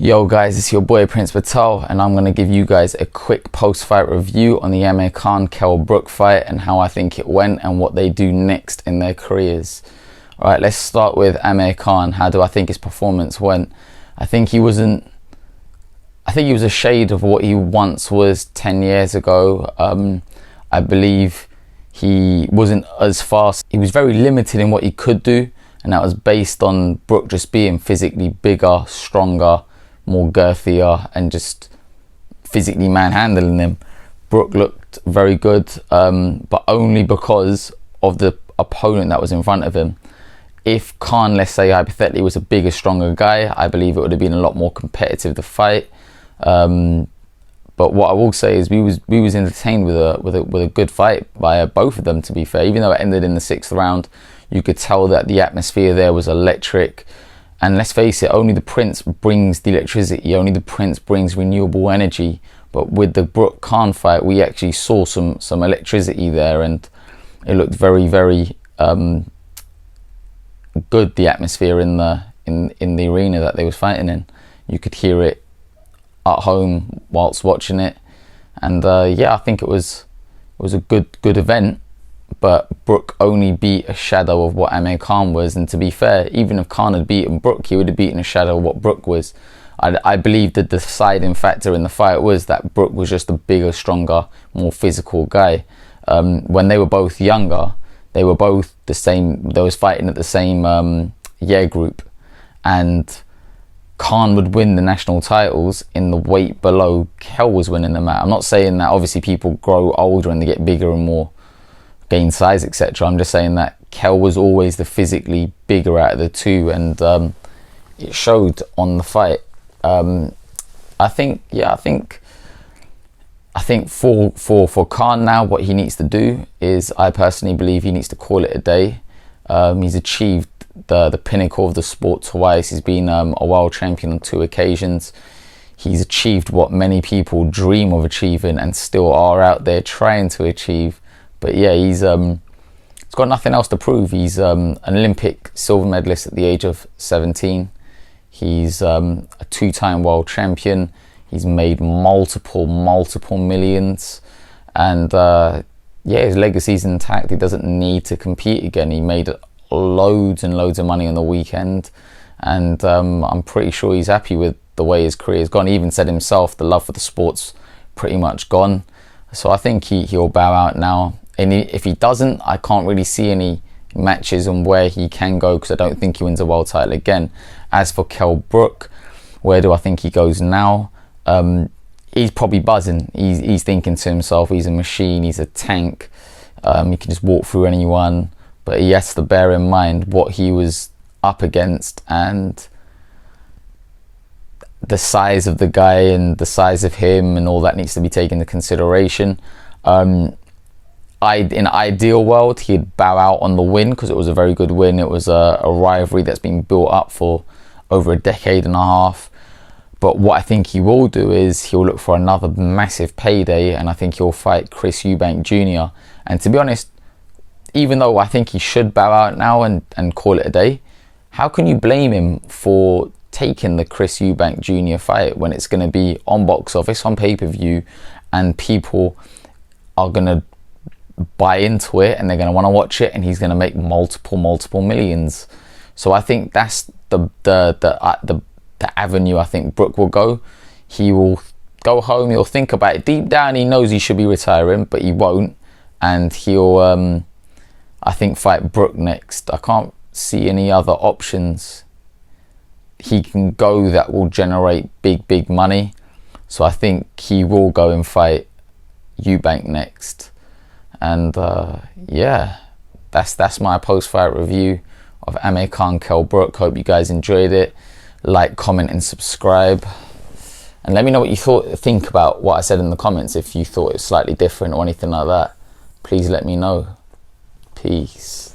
Yo guys, it's your boy Prince Patel, and I'm going to give you guys a quick post-fight review on the Amir Kell Brook fight and how I think it went and what they do next in their careers. Alright, let's start with Amir Khan. How do I think his performance went? I think he was a shade of what he once was 10 years ago. I believe he wasn't as fast. He was very limited in what he could do, and that was based on Brook just being physically bigger, stronger, more girthier, and just physically manhandling him. Brook looked very good, but only because of the opponent that was in front of him. If Khan, let's say hypothetically, was a bigger, stronger guy, I believe it would have been a lot more competitive, the fight. But what I will say is we was entertained with a good fight by both of them, to be fair. Even though it ended in the 6th round, you could tell that the atmosphere there was electric. And let's face it, only the Prince brings the electricity, only the Prince brings renewable energy. But with the Brook Khan fight, we actually saw some electricity there, and it looked very, very good, the atmosphere in the arena that they was fighting in. You could hear it at home whilst watching it, and yeah, I think it was a good event. But Brook only beat a shadow of what Amir Khan was, and to be fair, even if Khan had beaten Brook, he would have beaten a shadow of what Brook was. I believe that the deciding factor in the fight was that Brook was just a bigger, stronger, more physical guy. When they were both younger, they were both the same. They was fighting at the same year group, and Khan would win the national titles in the weight below Kell was winning them at. I'm not saying that obviously people grow older and they get bigger and more, gain size, etc. I'm just saying that Kell was always the physically bigger out of the two, and it showed on the fight. I think for Khan now, what he needs to do is, I personally believe he needs to call it a day. He's achieved the pinnacle of the sport twice. He's been a world champion on 2 occasions. He's achieved what many people dream of achieving and still are out there trying to achieve. But yeah, he's got nothing else to prove. He's an Olympic silver medalist at the age of 17. He's a 2-time world champion. He's made multiple millions, and yeah, his legacy's intact. He doesn't need to compete again. He made loads and loads of money on the weekend, and I'm pretty sure he's happy with the way his career's gone. He even said himself, the love for the sport's pretty much gone. So I think he'll bow out now. And if he doesn't, I can't really see any matches on where he can go, because I don't think he wins a world title again. As for Kell Brook, where do I think he goes now? He's probably buzzing. He's thinking to himself, he's a machine, he's a tank. He can just walk through anyone, but he has to bear in mind what he was up against and the size of the guy and the size of him, and all that needs to be taken into consideration. In an ideal world, he'd bow out on the win, because it was a very good win. It was a rivalry that's been built up for over a decade and a half. But what I think he will do is he'll look for another massive payday, and I think he'll fight Chris Eubank Jr. And to be honest, even though I think he should bow out now and call it a day, how can you blame him for taking the Chris Eubank Jr. fight when it's going to be on box office, on pay-per-view, and people are going to buy into it and they're going to want to watch it, and he's going to make multiple millions. So I think that's the avenue I think Brook will go. He will go home, he'll think about it. Deep down he knows he should be retiring, but he won't, and he'll I think fight Brook next. I can't see any other options he can go that will generate big money. So I think he will go and fight Eubank next. And yeah, that's my post-fight review of Amir Kell Brook. Hope you guys enjoyed it. Like, comment and subscribe, and let me know what you think about what I said in the comments. If you thought it was slightly different or anything like that, please let me know. Peace.